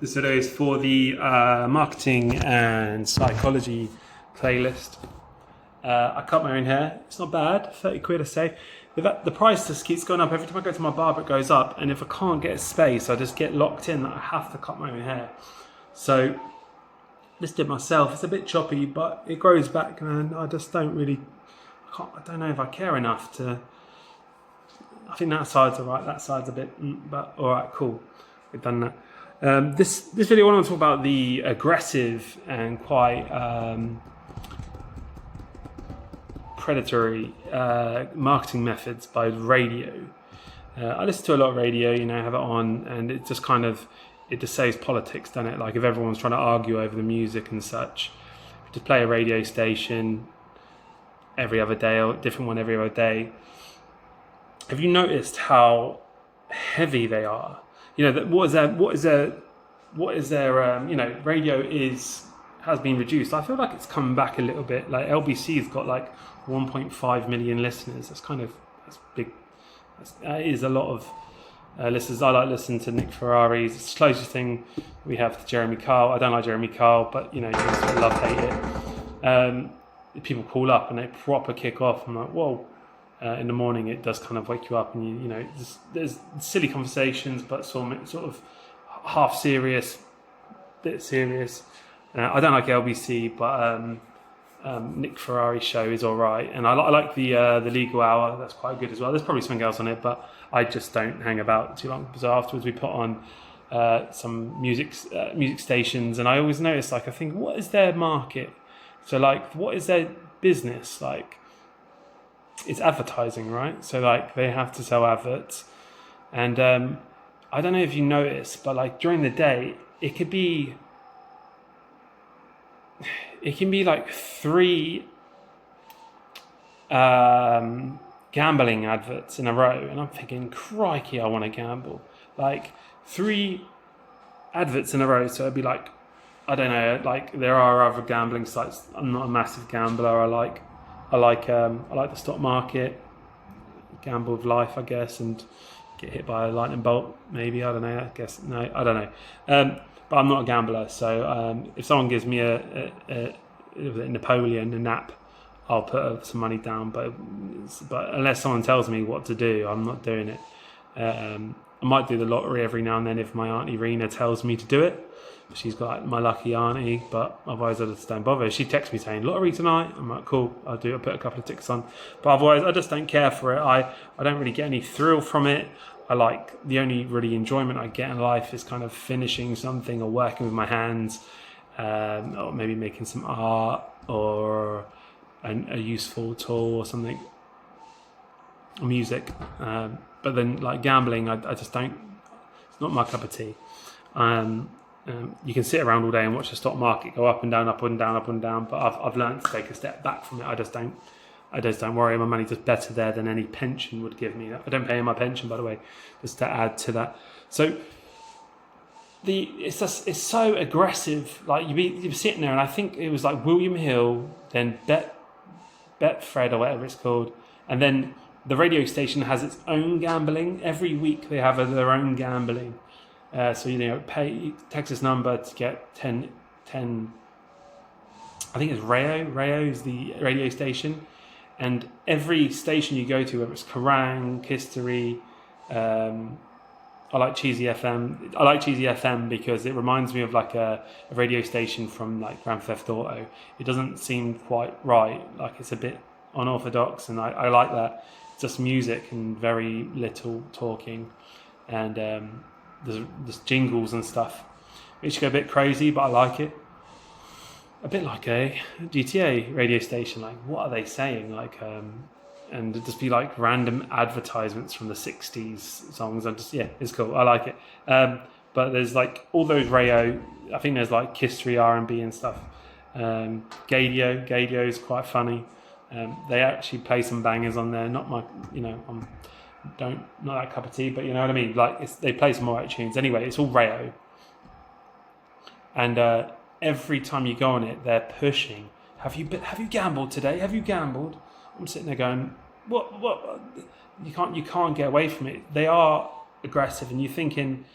This video is for the marketing and psychology playlist. I cut my own hair. It's not bad, 30 quid a save. The price just keeps going up. Every time I go to my barber, it goes up. And if I can't get a space, I just get locked in that I have to cut my own hair. So, this did myself. It's a bit choppy, but it grows back, man. I just don't really, I don't know if I care enough to, I think that side's alright, that side's a bit, but alright, cool. We've done that. This video I want to talk about the aggressive and quite predatory marketing methods by radio. I listen to a lot of radio, have it on, and it just kind of, it just says politics, doesn't it? Like if everyone's trying to argue over the music and such, just play a radio station every other day or a different one every other day. Have you noticed how heavy they are? What is their radio has been reduced. I feel like it's come back a little bit. Like LBC's got like 1.5 million listeners. That's big. That is a lot of listeners. I like listening to Nick Ferrari's. It's the closest thing we have to Jeremy Kyle. I don't like Jeremy Kyle, but you just love hate it. People call up and they proper kick off. I'm like, whoa. In the morning, it does kind of wake you up, and there's silly conversations, but sort of half serious, bit serious. I don't like LBC, but Nick Ferrari's show is all right, and I like the Legal Hour. That's quite good as well. There's probably something else on it, but I just don't hang about too long. So afterwards, we put on some music stations, and I always notice, I think, what is their market? So what is their business like? It's advertising, right? So they have to sell adverts, and I don't know if you notice, but during the day it can be like 3 gambling adverts in a row, and I'm thinking, crikey, I want to gamble. 3 adverts in a row, so it'd be I don't know, there are other gambling sites. I'm not a massive gambler. I like the stock market, gamble with life, I guess, and get hit by a lightning bolt, maybe. I don't know. I guess no, I don't know. But I'm not a gambler, so if someone gives me a Napoleon, a nap, I'll put some money down. But unless someone tells me what to do, I'm not doing it. I might do the lottery every now and then if my Auntie Rena tells me to do it. She's got my lucky auntie, but otherwise I just don't bother. She texts me saying lottery tonight. I'm like, cool, I'll put a couple of tickets on. But otherwise I just don't care for it. I don't really get any thrill from it. The only really enjoyment I get in life is kind of finishing something or working with my hands, or maybe making some art or a useful tool or something, music. But then gambling, I just don't, it's not my cup of tea. You can sit around all day and watch the stock market go up and down, up and down, up and down. But I've learned to take a step back from it. I just don't worry. My money's just better there than any pension would give me. I don't pay in my pension, by the way, just to add to that. So it's so aggressive. You're sitting there, and I think it was William Hill, then Betfred or whatever it's called, and then the radio station has its own gambling. Every week they have their own gambling. So pay Texas number to get 10. I think it's Rayo. Rayo is the radio station, and every station you go to, whether it's Kerrang, History, I like Cheesy FM. I like Cheesy FM because it reminds me of a radio station from Grand Theft Auto. It doesn't seem quite right. It's a bit unorthodox, and I like that. It's just music and very little talking, and there's jingles and stuff, which go a bit crazy, but I like it. A bit like a GTA radio station. What are they saying? And it'd just be random advertisements from the 60s songs. It's cool. I like it. But there's all those Rayo. I think there's history, R&B and stuff. Gadio is quite funny. They actually play some bangers on there. Not my, not that cup of tea, but you know what I mean. They play some alright tunes. Anyway, it's all Rayo, and every time you go on it, they're pushing. Have you gambled today? Have you gambled? I'm sitting there going, what? You can't get away from it. They are aggressive, and you're thinking,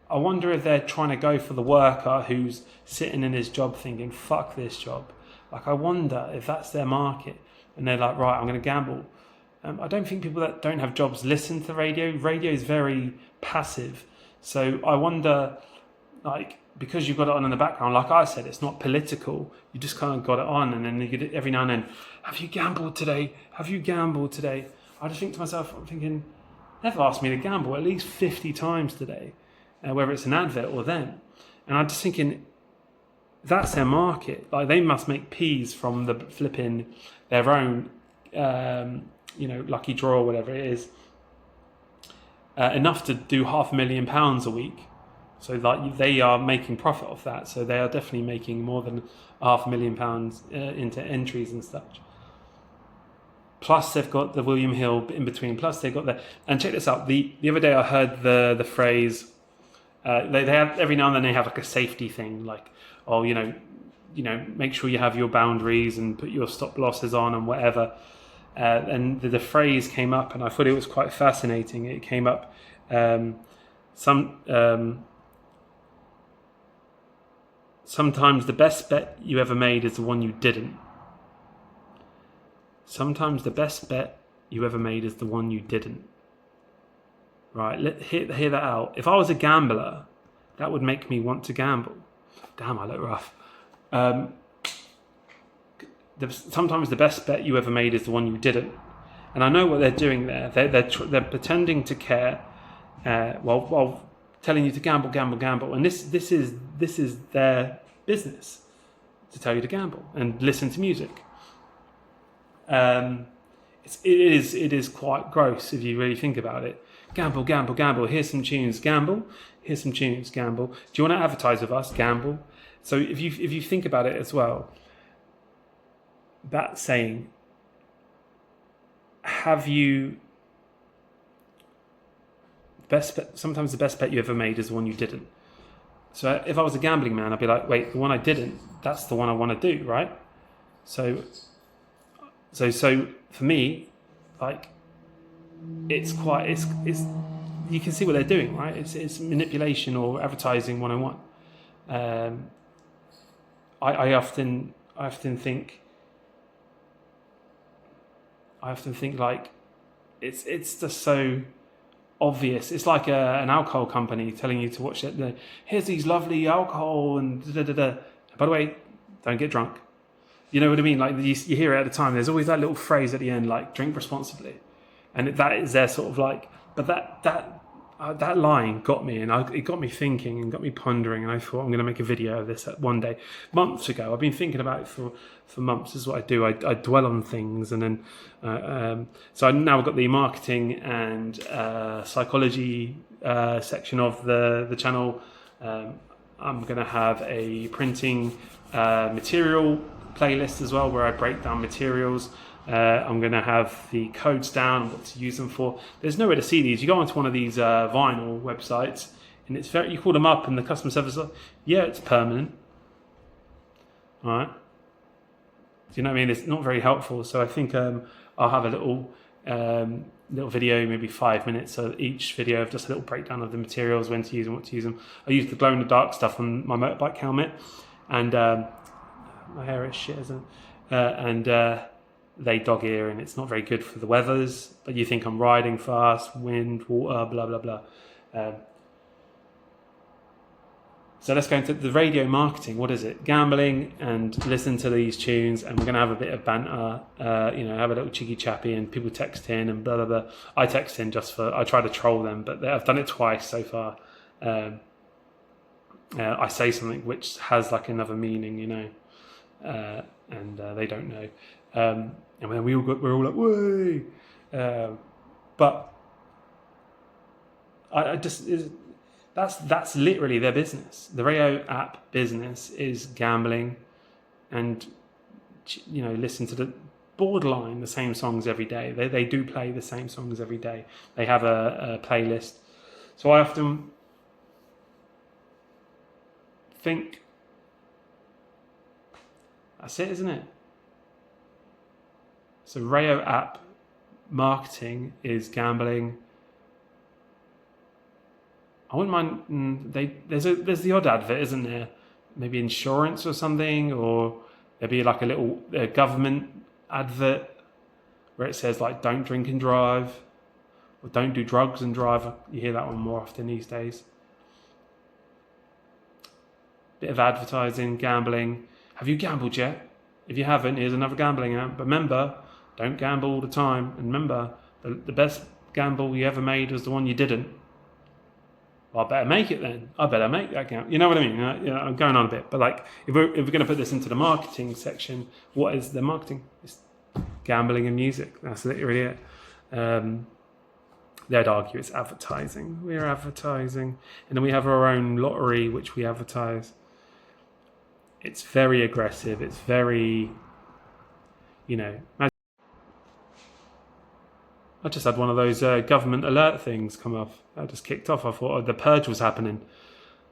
I wonder if they're trying to go for the worker who's sitting in his job thinking, fuck this job. Like, I wonder if that's their market. And they're like, right, I'm going to gamble. I don't think people that don't have jobs listen to the radio. Radio is very passive. So I wonder, like, because you've got it on in the background, like I said, it's not political. You just kind of got it on. And then you get it every now and then, have you gambled today? Have you gambled today? I just think to myself, I'm thinking, they've asked me to gamble at least 50 times today. Whether it's an advert or them. And I'm just thinking, that's their market. Like, they must make peas from the flipping their own, lucky draw or whatever it is, enough to do £500,000 a week. So like they are making profit off that. So they are definitely making more than £500,000 into entries and such. Plus they've got the William Hill in between. Plus they've got the, and check this out. The other day I heard the phrase. They have, every now and then they have like a safety thing, like, oh, make sure you have your boundaries and put your stop losses on and whatever. And the phrase came up, and I thought it was quite fascinating. It came up, sometimes the best bet you ever made is the one you didn't. Sometimes the best bet you ever made is the one you didn't. Right, hear that out. If I was a gambler, that would make me want to gamble. Damn, I look rough. Sometimes the best bet you ever made is the one you didn't. And I know what they're doing there. They're pretending to care while telling you to gamble. And this is their business, to tell you to gamble and listen to music. It is quite gross if you really think about it. Gamble. Here's some tunes. Gamble. Here's some tunes. Gamble. Do you want to advertise with us? Gamble. So if you think about it as well, that saying, sometimes the best bet you ever made is the one you didn't. So if I was a gambling man, I'd be like, wait, the one I didn't, that's the one I want to do, right? So for me, like, it's you can see what they're doing, right? It's manipulation or advertising 101. I often think like it's just so obvious. It's like an alcohol company telling you to watch it. Here's these lovely alcohol and da-da-da-da. By the way, don't get drunk. You know what I mean? Like you hear it at the time. There's always that little phrase at the end, like drink responsibly, and that is their sort of like. But that line got me, and it got me thinking and got me pondering. And I thought, I'm going to make a video of this one day. Months ago, I've been thinking about it for months. This is what I do. I dwell on things, and then so I now got the marketing and psychology section of the channel. I'm going to have a printing material playlist as well, where I break down materials. I'm going to have the codes down and what to use them for. There's nowhere to see these. You go onto one of these vinyl websites, and it's you call them up, and the customer service is like, yeah, it's permanent. All right. Do you know what I mean? It's not very helpful. So I think I'll have a little video, maybe 5 minutes. So each video of just a little breakdown of the materials, when to use them, what to use them. I use the glow in the dark stuff on my motorbike helmet, and my hair is shit, isn't it? They dog ear, and it's not very good for the weathers. But you think I'm riding fast, wind, water, blah blah blah. So let's go into the radio marketing. What is it? Gambling and listen to these tunes, and we're going to have a bit of banter. Have a little cheeky chappy, and people text in and blah blah blah. I text in I try to troll them, but I've done it twice so far. I say something which has like another meaning, and they don't know. And then we're all like, "Way!" But that's literally their business. The Rayo app business is gambling, and listen to the borderline the same songs every day. They do play the same songs every day. They have a playlist. So I often think that's it, isn't it? So Rayo app marketing is gambling, I wouldn't mind. There's the odd advert, isn't there? Maybe insurance or something, or there'd be like a little government advert where it says like don't drink and drive, or don't do drugs and drive. You hear that one more often these days. Bit of advertising, gambling. Have you gambled yet? If you haven't, here's another gambling app. But remember, don't gamble all the time. And remember, the best gamble you ever made was the one you didn't. Well, I better make it then. I better make that gamble. You know what I mean? You know, I'm going on a bit. But like, if we're going to put this into the marketing section, what is the marketing? It's gambling and music. That's literally it. They'd argue it's advertising. We're advertising. And then we have our own lottery, which we advertise. It's very aggressive. It's very, you know. I just had one of those government alert things come off. I just kicked off. I thought the purge was happening.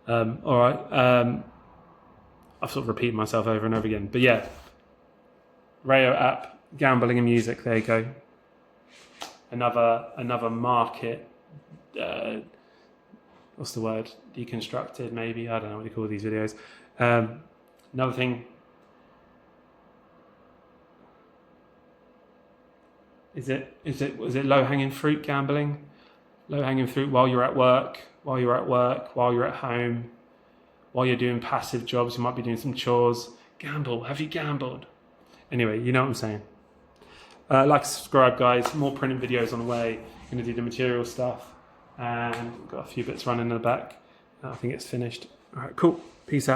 All right. I've sort of repeated myself over and over again. But yeah, Rayo app, gambling and music. There you go. Another market. What's the word? Deconstructed, maybe. I don't know what you call these videos. Another thing. Was it low-hanging fruit gambling? Low-hanging fruit while you're at work, while you're at home, while you're doing passive jobs, you might be doing some chores. Gamble. Have you gambled? Anyway, you know what I'm saying. Like, subscribe, guys. More printing videos on the way. Going to do the material stuff. And got a few bits running in the back. I think it's finished. All right, cool. Peace out.